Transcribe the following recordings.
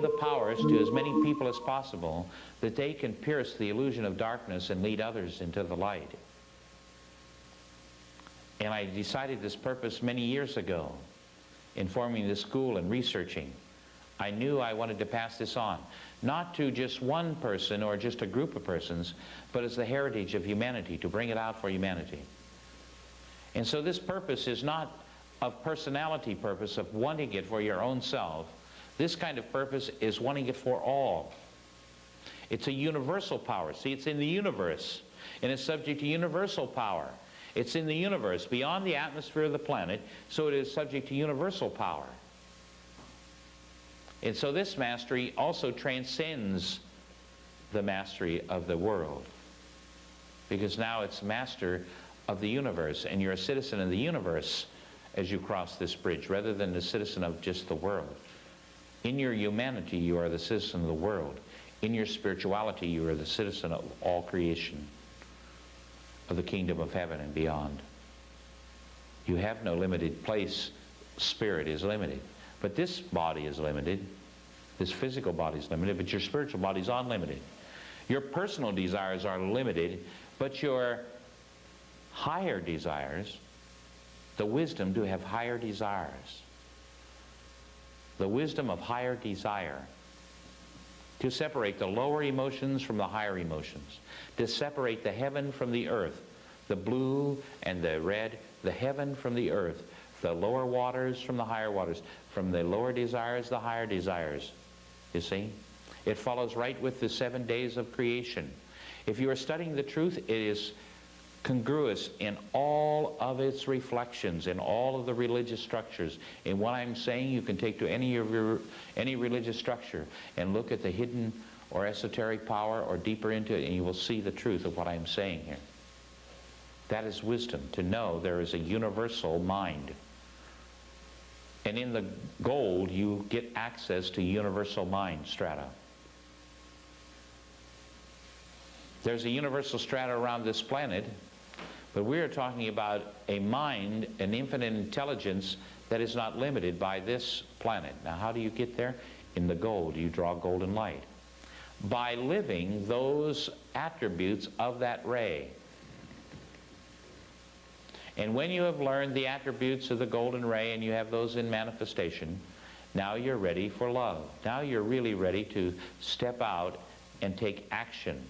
the powers to as many people as possible that they can pierce the illusion of darkness and lead others into the light. And I decided this purpose many years ago in forming this school and researching. I knew I wanted to pass this on, not to just one person or just a group of persons, but as the heritage of humanity, to bring it out for humanity. And so this purpose is not of personality purpose, of wanting it for your own self. This kind of purpose is wanting it for all. It's a universal power. See, it's in the universe, and it's subject to universal power. It's in the universe, beyond the atmosphere of the planet, so it is subject to universal power. And so this mastery also transcends the mastery of the world, because now it's master of the universe, and you're a citizen of the universe as you cross this bridge, rather than a citizen of just the world. In your humanity, you are the citizen of the world. In your spirituality, you are the citizen of all creation, of the kingdom of heaven and beyond. You have no limited place. Spirit is limited. But this body is limited. This physical body is limited, but your spiritual body is unlimited. Your personal desires are limited, but your higher desires, the wisdom to have higher desires, the wisdom of higher desire, to separate the lower emotions from the higher emotions, to separate the heaven from the earth, the blue and the red, the heaven from the earth, the lower waters from the higher waters, from the lower desires, the higher desires. You see? It follows right with the 7 days of creation. If you are studying the truth, it is congruous in all of its reflections, in all of the religious structures. In what I'm saying, you can take to any religious structure and look at the hidden or esoteric power or deeper into it, and you will see the truth of what I'm saying here. That is wisdom, to know there is a universal mind. And in the gold, you get access to universal mind strata. There's a universal strata around this planet, but we are talking about a mind, an infinite intelligence that is not limited by this planet. Now, how do you get there? In the gold, you draw golden light. By living those attributes of that ray. And when you have learned the attributes of the golden ray and you have those in manifestation, now you're ready for love. Now you're really ready to step out and take action.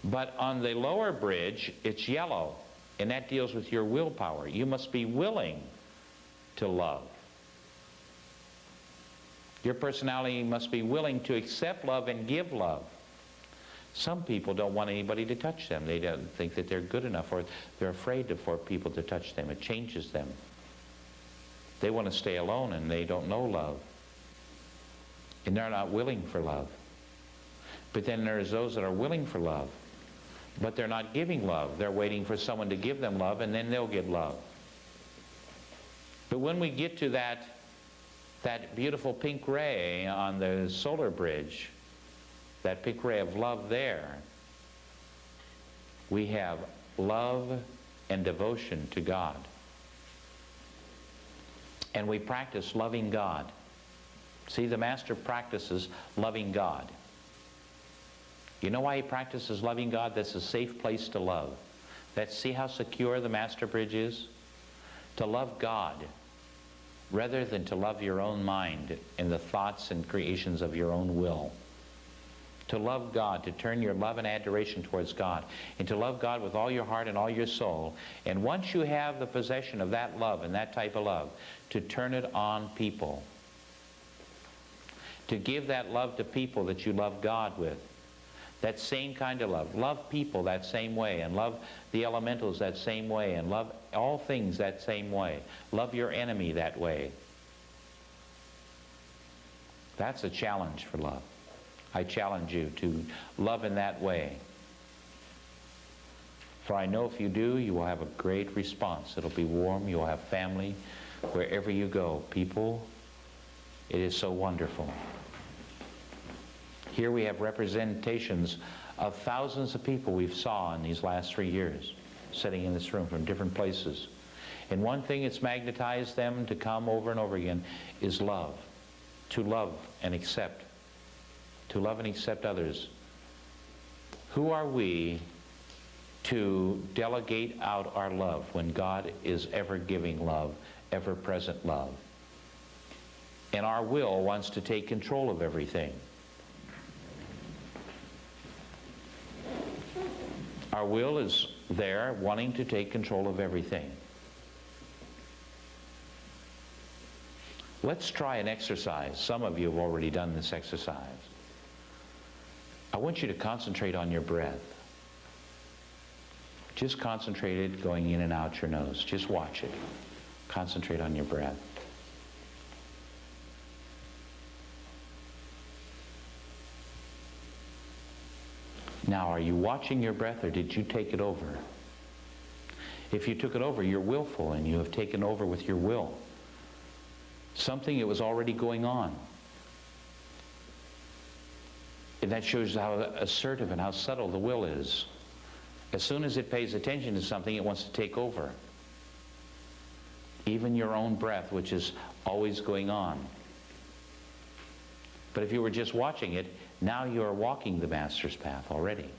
But on the lower bridge, it's yellow, and that deals with your willpower. You must be willing to love. Your personality must be willing to accept love and give love. Some people don't want anybody to touch them. They don't think that they're good enough, or they're afraid for people to touch them. It changes them. They want to stay alone, and they don't know love. And they're not willing for love. But then there's those that are willing for love, but they're not giving love. They're waiting for someone to give them love, and then they'll get love. But when we get to that beautiful pink ray on the solar bridge, that pink ray of love there, we have love and devotion to God. And we practice loving God. See, the Master practices loving God. You know why he practices loving God? That's a safe place to love. See how secure the Master Bridge is? To love God rather than to love your own mind and the thoughts and creations of your own will. To love God, to turn your love and adoration towards God, and to love God with all your heart and all your soul. And once you have the possession of that love and that type of love, to turn it on people. To give that love to people that you love God with. That same kind of love. Love people that same way, and love the elementals that same way, and love all things that same way. Love your enemy that way. That's a challenge for love. I challenge you to love in that way. For I know if you do, you will have a great response. It'll be warm. You'll have family. Wherever you go, people, it is so wonderful. Here we have representations of thousands of people we've saw in these last 3 years, sitting in this room from different places. And one thing that's magnetized them to come over and over again is love. to love and accept, others. Who are we to delegate out our love when God is ever giving love, ever present love? And our will wants to take control of everything. Our will is there wanting to take control of everything. Let's try an exercise. Some of you have already done this exercise. I want you to concentrate on your breath. Just concentrate it going in and out your nose. Just watch it. Concentrate on your breath. Now, are you watching your breath, or did you take it over? If you took it over, you're willful, and you have taken over with your will something that was already going on. And that shows how assertive and how subtle the will is. As soon as it pays attention to something, it wants to take over. Even your own breath, which is always going on. But if you were just watching it, now you are walking the Master's path already.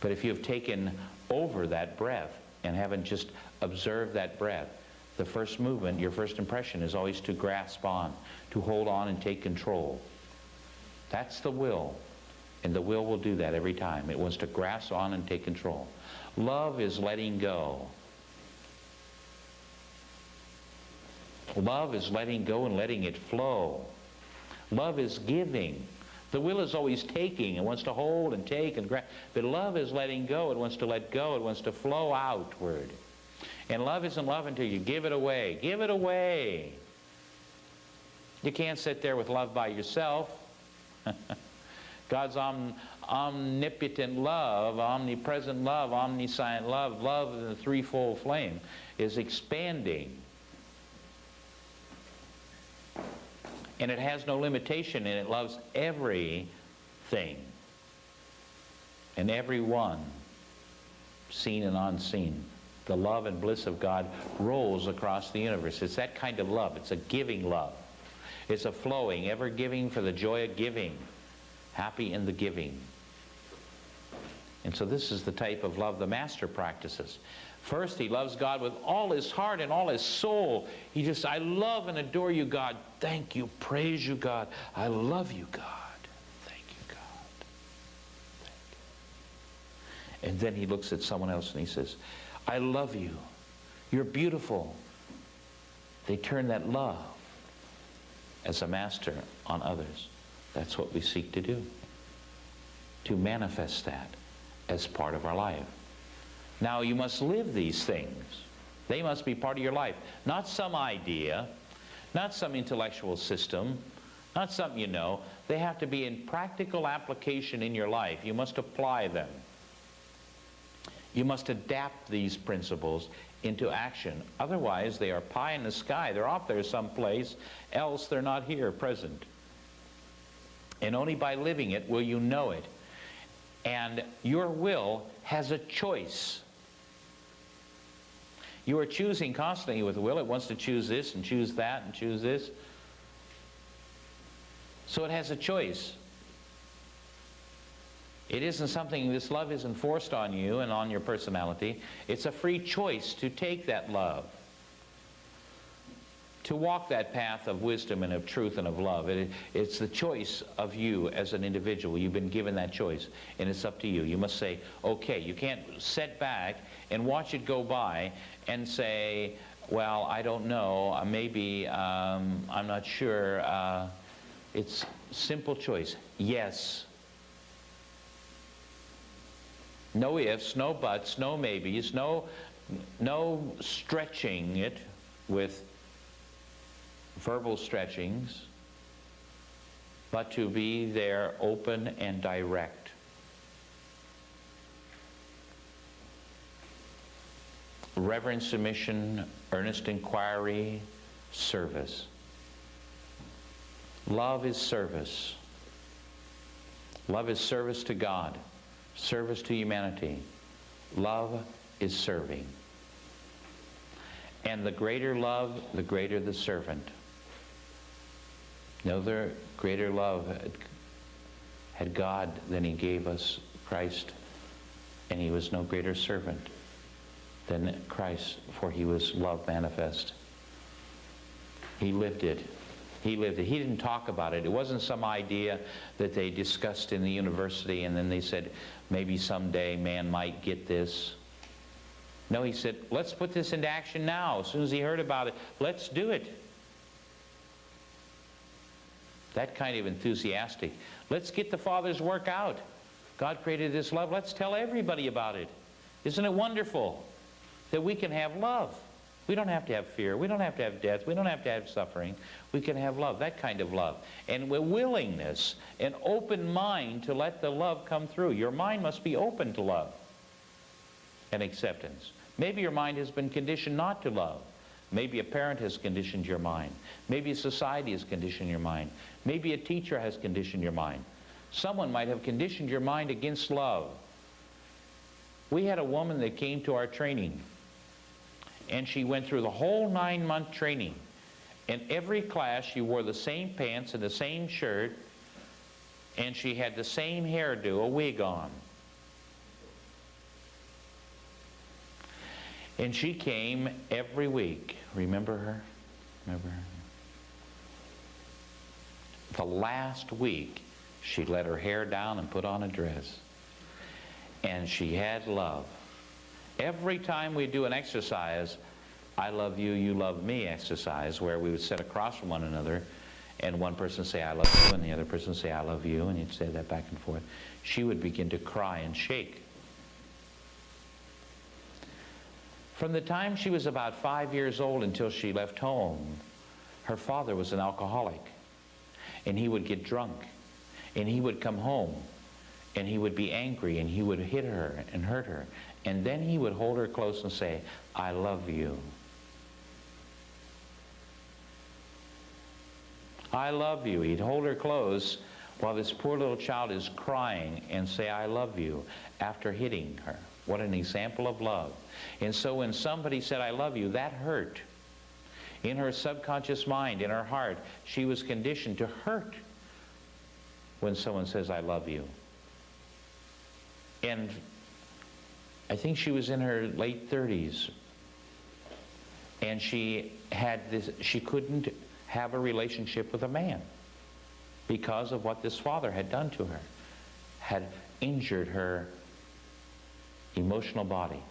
But if you have taken over that breath and haven't just observed that breath, the first movement, your first impression, is always to grasp on, to hold on and take control. That's the will. And the will do that every time. It wants to grasp on and take control. Love is letting go. Love is letting go and letting it flow. Love is giving. The will is always taking. It wants to hold and take and grab. But love is letting go. It wants to let go. It wants to flow outward. And love isn't love until you give it away. Give it away. You can't sit there with love by yourself. God's omnipotent love, omnipresent love, omniscient love, love in the threefold flame is expanding. And it has no limitation, and it loves everything and everyone, seen and unseen. The love and bliss of God rolls across the universe. It's that kind of love. It's a giving love. It's a flowing, ever giving for the joy of giving. Happy in the giving. And so this is the type of love the Master practices. First, he loves God with all his heart and all his soul. I love and adore you, God. Thank you. Praise you, God. I love you, God. Thank you, God. Thank you. And then he looks at someone else and he says, I love you. You're beautiful. They turn that love as a master on others. That's what we seek to do. To manifest that as part of our life. Now you must live these things. They must be part of your life. Not some idea, not some intellectual system, not something you know. They have to be in practical application in your life. You must apply them. You must adapt these principles into action. Otherwise, they are pie in the sky. They're off there someplace else. They're not here present. And only by living it will you know it. And your will has a choice. You are choosing constantly with the will. It wants to choose this and choose that and choose this. So it has a choice. It isn't something, this love isn't forced on you and on your personality. It's a free choice to take that love. To walk that path of wisdom and of truth and of love. It's the choice of you as an individual. You've been given that choice, and it's up to you. You must say, okay, you can't sit back and watch it go by and say, well, I don't know, maybe, I'm not sure. It's simple choice. Yes. No ifs, no buts, no maybes, no stretching it with verbal stretchings, but to be there open and direct. Reverent submission, earnest inquiry, service. Love is service. Love is service to God, service to humanity. Love is serving. And the greater love, the greater the servant. No other greater love had God than he gave us Christ, and he was no greater servant than Christ, for he was love manifest. He lived it. He lived it. He didn't talk about it. It wasn't some idea that they discussed in the university and then they said, maybe someday man might get this. No, he said, let's put this into action now. As soon as he heard about it, let's do it. That kind of enthusiastic. Let's get the Father's work out. God created this love. Let's tell everybody about it. Isn't it wonderful that we can have love? We don't have to have fear. We don't have to have death. We don't have to have suffering. We can have love, that kind of love. And with willingness, an open mind to let the love come through. Your mind must be open to love and acceptance. Maybe your mind has been conditioned not to love. Maybe a parent has conditioned your mind. Maybe a society has conditioned your mind. Maybe a teacher has conditioned your mind. Someone might have conditioned your mind against love. We had a woman that came to our training, and she went through the whole 9-month training. In every class, she wore the same pants and the same shirt, and she had the same hairdo, a wig on. And she came every week. Remember her? Remember her? The last week, she let her hair down and put on a dress. And she had love. Every time we do an exercise, I love you, you love me exercise, where we would sit across from one another and one person say, I love you, and the other person say, I love you, and you'd say that back and forth. She would begin to cry and shake. From the time she was about 5 years old until she left home, her father was an alcoholic. And he would get drunk. And he would come home. And he would be angry. And he would hit her and hurt her. And then he would hold her close and say, I love you. I love you. He'd hold her close while this poor little child is crying and say, I love you, after hitting her. What an example of love. And so when somebody said, I love you, that hurt. In her subconscious mind, in her heart, she was conditioned to hurt when someone says, I love you. And I think she was in her late 30s. And she had this, she couldn't have a relationship with a man because of what this father had done to her, had injured her emotional body.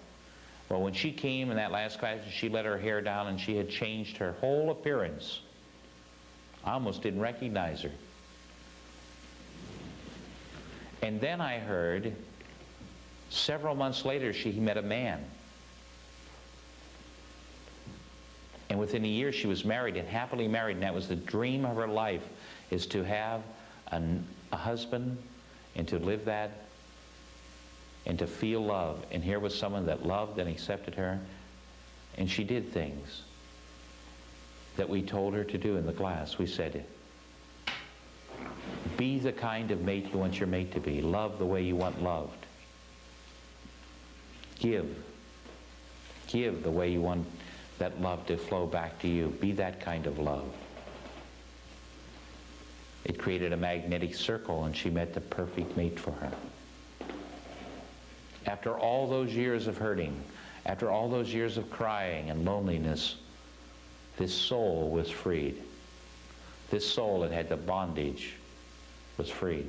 Well, when she came in that last class, she let her hair down and she had changed her whole appearance. I almost didn't recognize her. And then I heard, several months later, she met a man. And within a year, she was married, and happily married, and that was the dream of her life, is to have a husband and to live that and to feel love. And here was someone that loved and accepted her, and she did things that we told her to do in the class. We said, be the kind of mate you want your mate to be. Love the way you want loved. Give the way you want that love to flow back to you. Be that kind of love. It created a magnetic circle, and she met the perfect mate for her. After all those years of hurting, after all those years of crying and loneliness, this soul was freed. This soul that had the bondage was freed.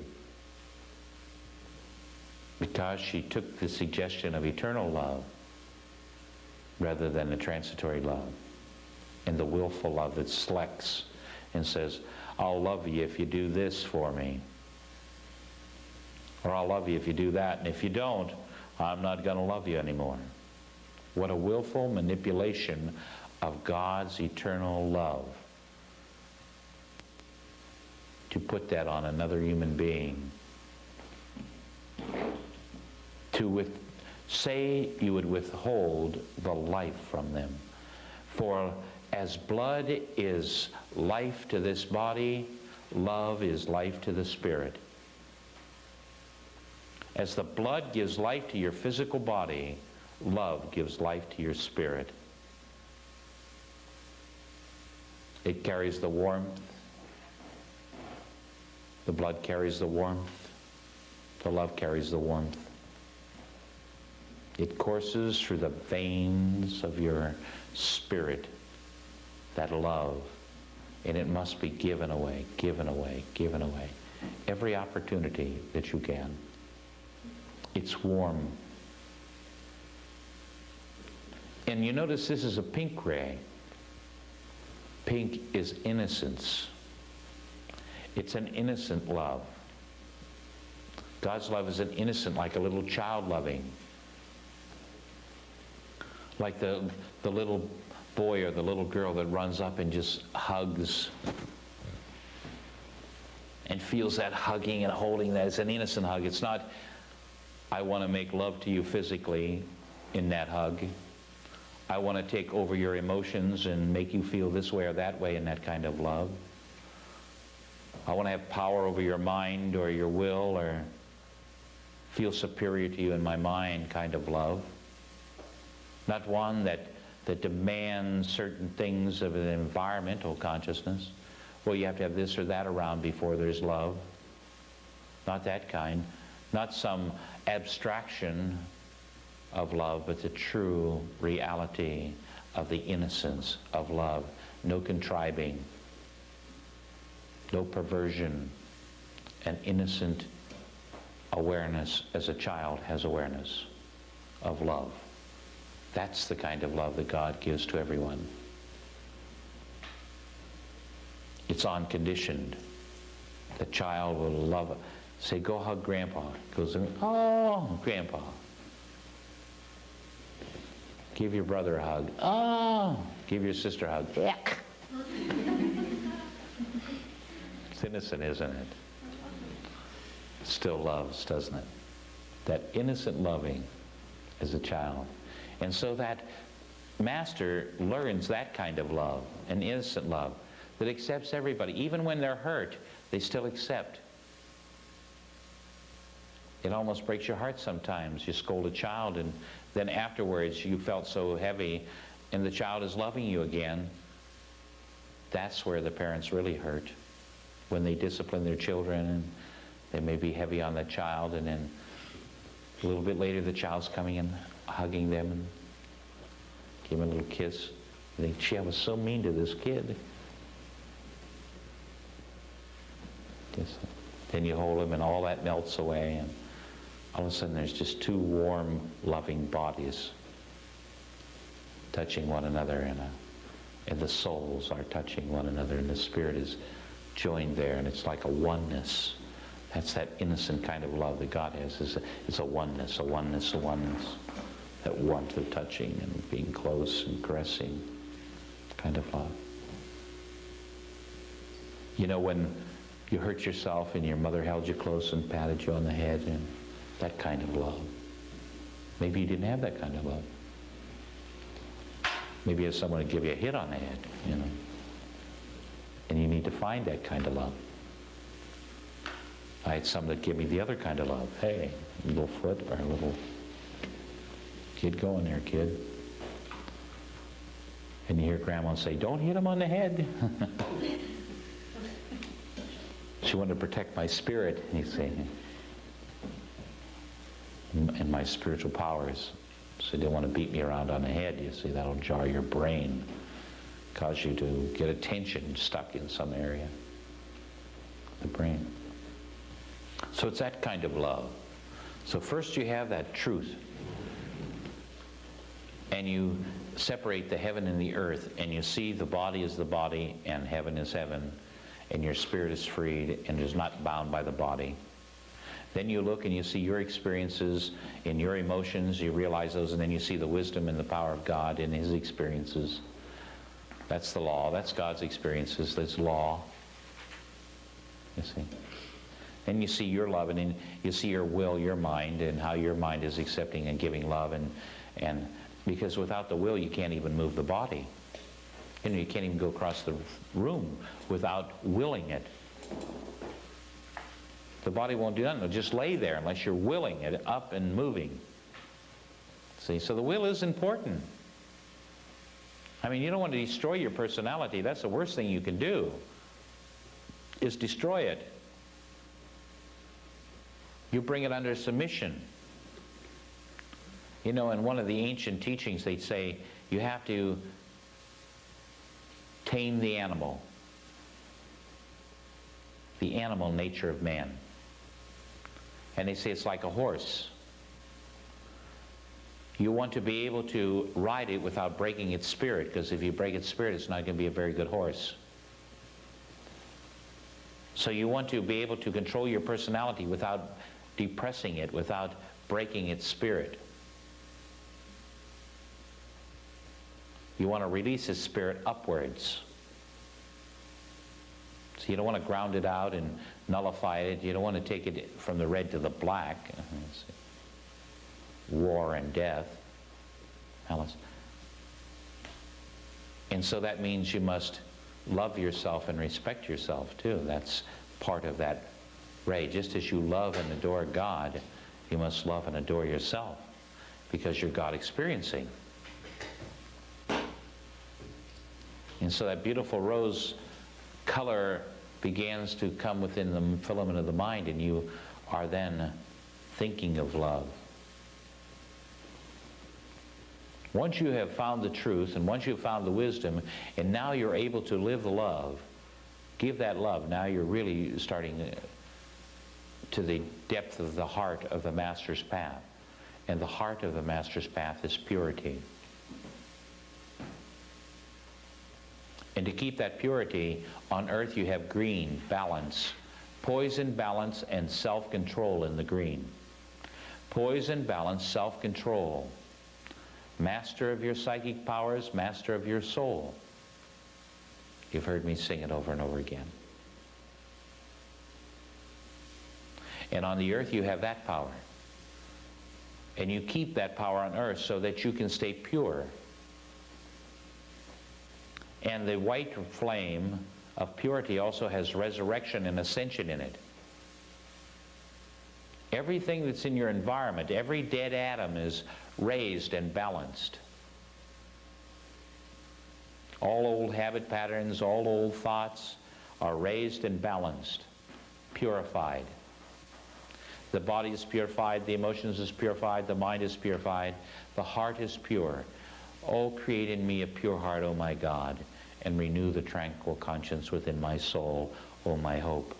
Because she took the suggestion of eternal love rather than the transitory love, and the willful love that selects and says, I'll love you if you do this for me, or I'll love you if you do that, and if you don't, I'm not going to love you anymore. What a willful manipulation of God's eternal love to put that on another human being. To say you would withhold the life from them. For as blood is life to this body, love is life to the spirit. As the blood gives life to your physical body, love gives life to your spirit. It carries the warmth, The blood carries the warmth. The love carries the warmth. It courses through the veins of your spirit, that love, and it must be given away, given away, given away. Every opportunity that you can. It's warm. And you notice this is a pink ray. Pink is innocence. It's an innocent love. God's love is an innocent, like a little child loving. Like the little boy or the little girl that runs up and just hugs and feels that hugging and holding that. It's an innocent hug. It's not, I want to make love to you physically in that hug. I want to take over your emotions and make you feel this way or that way in that kind of love. I want to have power over your mind or your will or feel superior to you in my mind kind of love. Not one that demands certain things of an environmental consciousness. Well, you have to have this or that around before there's love. Not that kind. Not some abstraction of love, but the true reality of the innocence of love. No contriving. No perversion. An innocent awareness as a child has awareness of love. That's the kind of love that God gives to everyone. It's unconditioned. The child will love it. Say, go hug Grandpa. Goes, oh, Grandpa. Give your brother a hug. Oh, give your sister a hug. Yuck. It's innocent, isn't it? It still loves, doesn't it? That innocent loving as a child. And so that master learns that kind of love, an innocent love, that accepts everybody. Even when they're hurt, they still accept. It almost breaks your heart sometimes. You scold a child and then afterwards you felt so heavy and the child is loving you again. That's where the parents really hurt. When they discipline their children and they may be heavy on the child, and then a little bit later the child's coming and hugging them and give them a little kiss. You think, gee, I was so mean to this kid. Yes. Then you hold him and all that melts away, and all of a sudden there's just two warm, loving bodies touching one another, and the souls are touching one another, and the spirit is joined there, and it's like a oneness. That's that innocent kind of love that God has. It's a oneness, a oneness, a oneness. That warmth of touching and being close and caressing kind of love. You know, when you hurt yourself and your mother held you close and patted you on the head, and that kind of love. Maybe you didn't have that kind of love. Maybe you have someone to give you a hit on the head, you know. And you need to find that kind of love. I had some that give me the other kind of love. Hey, a little foot or a little kid, go in there, kid. And you hear Grandma say, don't hit him on the head. She wanted to protect my spirit, you see, and my spiritual powers. So they didn't want to beat me around on the head, you see. That'll jar your brain, cause you to get attention stuck in some area, the brain. So it's that kind of love. So first you have that truth, and you separate the heaven and the earth, and you see the body is the body and heaven is heaven, and your spirit is freed and is not bound by the body. Then you look and you see your experiences in your emotions, you realize those, and then you see the wisdom and the power of God in His experiences. That's the law. That's God's experiences. That's law. You see? And you see your love, and then you see your will, your mind, and how your mind is accepting and giving love. And because without the will, you can't even move the body. You know, you can't even go across the room without willing it. The body won't do nothing. It'll just lay there unless you're willing it up and moving. See, so the will is important. I mean, you don't want to destroy your personality. That's the worst thing you can do, is destroy it. You bring it under submission. You know, in one of the ancient teachings, they say you have to tame the animal nature of man. And they say it's like a horse. You want to be able to ride it without breaking its spirit, because if you break its spirit, it's not going to be a very good horse. So you want to be able to control your personality without depressing it, without breaking its spirit. You want to release its spirit upwards. So you don't want to ground it out and nullify it. You don't want to take it from the red to the black. War and death. Alice. And so that means you must love yourself and respect yourself too. That's part of that ray. Just as you love and adore God, you must love and adore yourself, because you're God experiencing. And so that beautiful rose color begins to come within the filament of the mind, and you are then thinking of love. Once you have found the truth, and once you've found the wisdom, and now you're able to live the love, give that love, now you're really starting to the depth of the heart of the Master's path. And the heart of the Master's path is purity. And to keep that purity, on earth you have green, balance. Poison, balance, and self-control in the green. Poison, balance, self-control. Master of your psychic powers, master of your soul. You've heard me sing it over and over again. And on the earth you have that power. And you keep that power on earth so that you can stay pure. And the white flame of purity also has resurrection and ascension in it. Everything that's in your environment, every dead atom is raised and balanced. All old habit patterns, all old thoughts are raised and balanced, purified. The body is purified, the emotions is purified, the mind is purified, the heart is pure. Oh, create in me a pure heart, O my God, and renew the tranquil conscience within my soul, O my hope.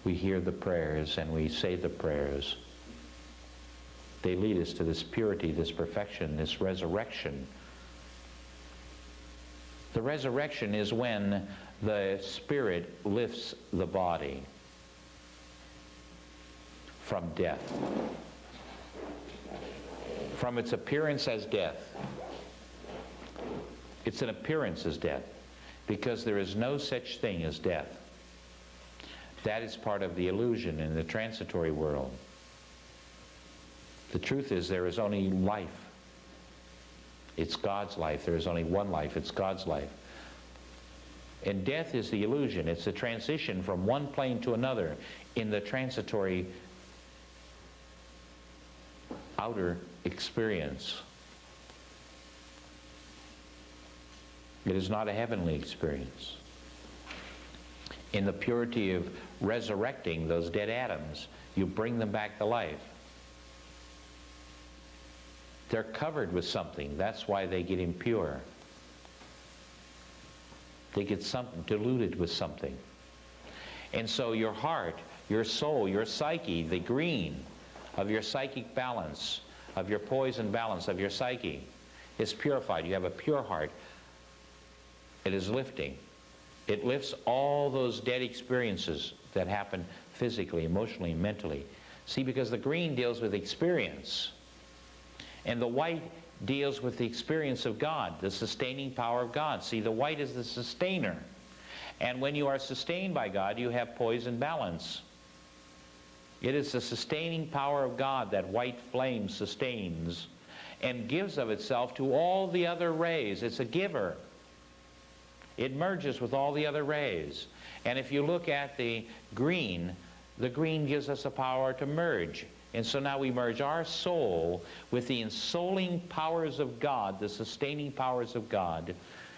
We hear the prayers and we say the prayers. They lead us to this purity, this perfection, this resurrection. The resurrection is when the spirit lifts the body from death, from its appearance as death. It's an appearance as death, because there is no such thing as death. That is part of the illusion in the transitory world. The truth is there is only life. It's God's life. There is only one life. It's God's life. And death is the illusion. It's the transition from one plane to another in the transitory outer experience. It is not a heavenly experience. In the purity of resurrecting those dead atoms, you bring them back to life. They're covered with something. That's why they get impure. They get something diluted with something. And so your heart, your soul, your psyche, the green of your psychic balance, of your poison balance, of your psyche, is purified. You have a pure heart. It is lifting. It lifts all those dead experiences that happen physically, emotionally, mentally. See, because the green deals with experience, and the white deals with the experience of God, the sustaining power of God. See, the white is the sustainer. And when you are sustained by God, you have poise and balance. It is the sustaining power of God that white flame sustains and gives of itself to all the other rays. It's a giver. It merges with all the other rays. And if you look at the green gives us the power to merge. And so now we merge our soul with the ensouling powers of God, the sustaining powers of God,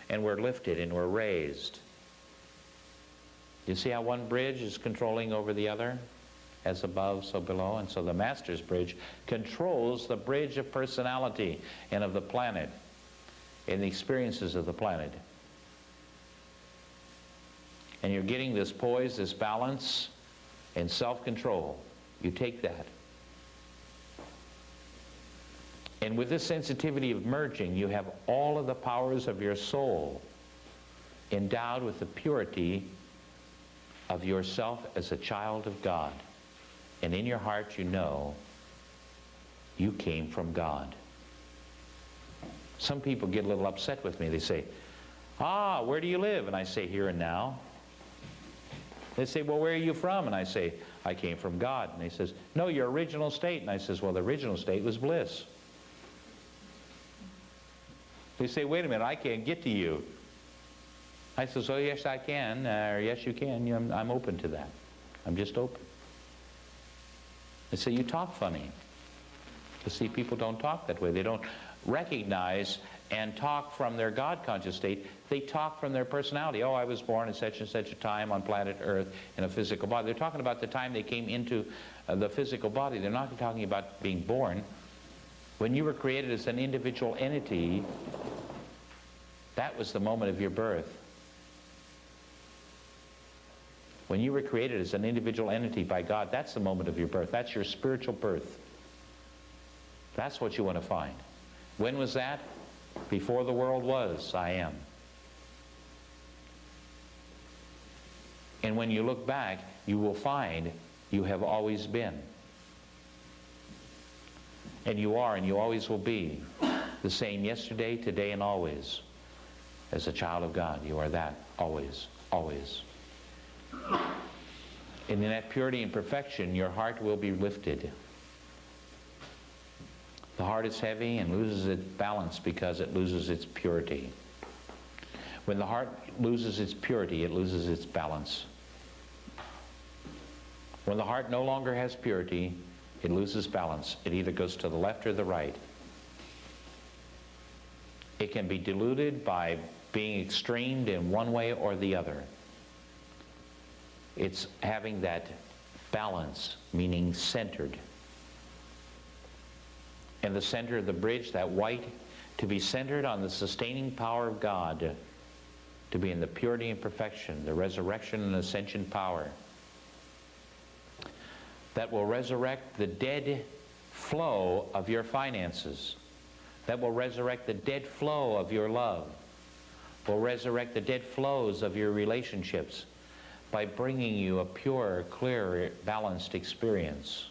and we're lifted and we're raised. You see how one bridge is controlling over the other? As above, so below. And so the Master's bridge controls the bridge of personality and of the planet and the experiences of the planet. And you're getting this poise, this balance, and self-control. You take that. And with this sensitivity of merging, you have all of the powers of your soul endowed with the purity of yourself as a child of God. And in your heart you know you came from God. Some people get a little upset with me. They say, where do you live? And I say, here and now. They say, well, where are you from? And I say, I came from God. And he says, no, your original state. And I says, well, the original state was bliss. They say, wait a minute, I can't get to you. I says, oh, yes, I can, or yes, you can. I'm open to that. I'm just open. They say, you talk funny. You see, people don't talk that way. They don't recognize and talk from their God-conscious state. They talk from their personality. Oh, I was born at such and such a time on planet Earth in a physical body. They're talking about the time they came into the physical body. They're not talking about being born. When you were created as an individual entity, that was the moment of your birth. When you were created as an individual entity by God, that's the moment of your birth. That's your spiritual birth. That's what you want to find. When was that? Before the world was, I am. And when you look back, you will find you have always been. And you are and you always will be the same yesterday, today, and always. As a child of God, you are that always, always. And in that purity and perfection, your heart will be lifted. The heart is heavy and loses its balance because it loses its purity. When the heart loses its purity, it loses its balance. When the heart no longer has purity, it loses balance. It either goes to the left or the right. It can be diluted by being extremed in one way or the other. It's having that balance, meaning centered. And the center of the bridge, that white, to be centered on the sustaining power of God, to be in the purity and perfection, the resurrection and ascension power, that will resurrect the dead flow of your finances, that will resurrect the dead flow of your love, will resurrect the dead flows of your relationships by bringing you a pure, clear, balanced experience.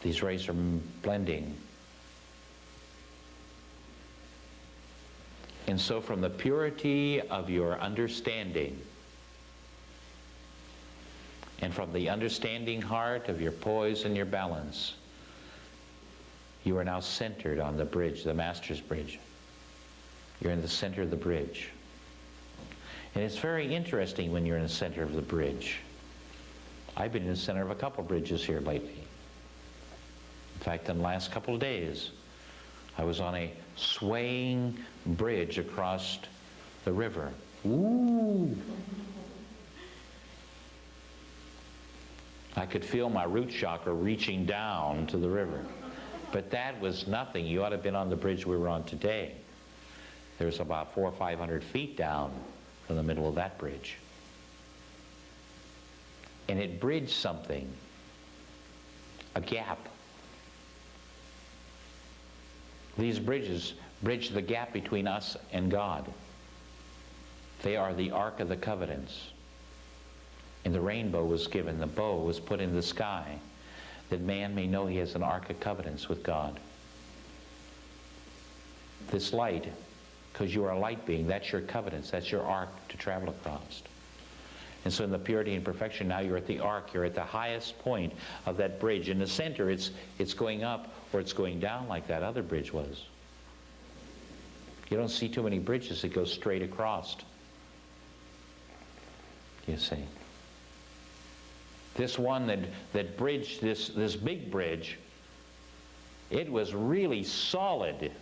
These rays are blending. And so from the purity of your understanding, and from the understanding heart of your poise and your balance, you are now centered on the bridge, the Master's bridge. You're in the center of the bridge. And it's very interesting when you're in the center of the bridge. I've been in the center of a couple bridges here lately. In fact, in the last couple of days, I was on a swaying bridge across the river. Ooh! I could feel my root chakra reaching down to the river. But that was nothing. You ought to have been on the bridge we were on today. There's about 400 or 500 feet down from the middle of that bridge. And it bridged something, a gap. These bridges bridge the gap between us and God. They are the Ark of the Covenants. And the rainbow was given, the bow was put in the sky, that man may know he has an Ark of Covenants with God. This light, because you are a light being, that's your covenants, that's your ark to travel across. And so in the purity and perfection, now you're at the ark, you're at the highest point of that bridge. In the center, it's going up or it's going down like that other bridge was. You don't see too many bridges that go straight across. You see. This one that bridged this big bridge, it was really solid.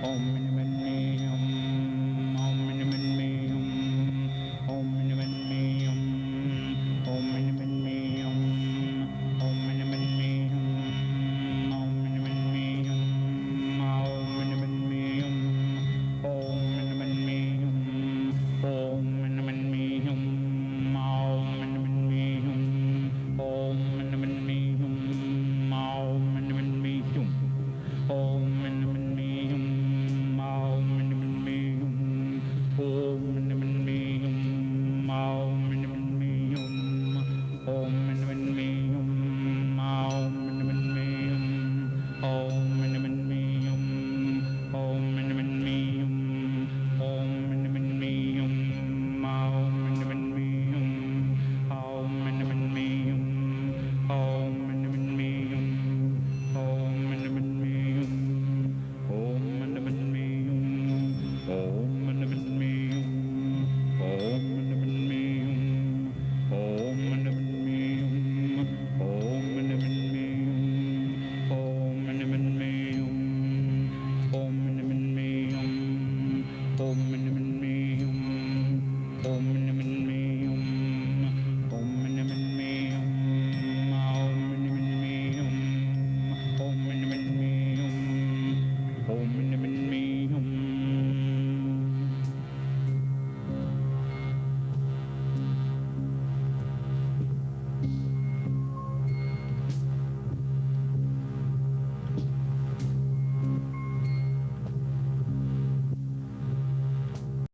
Om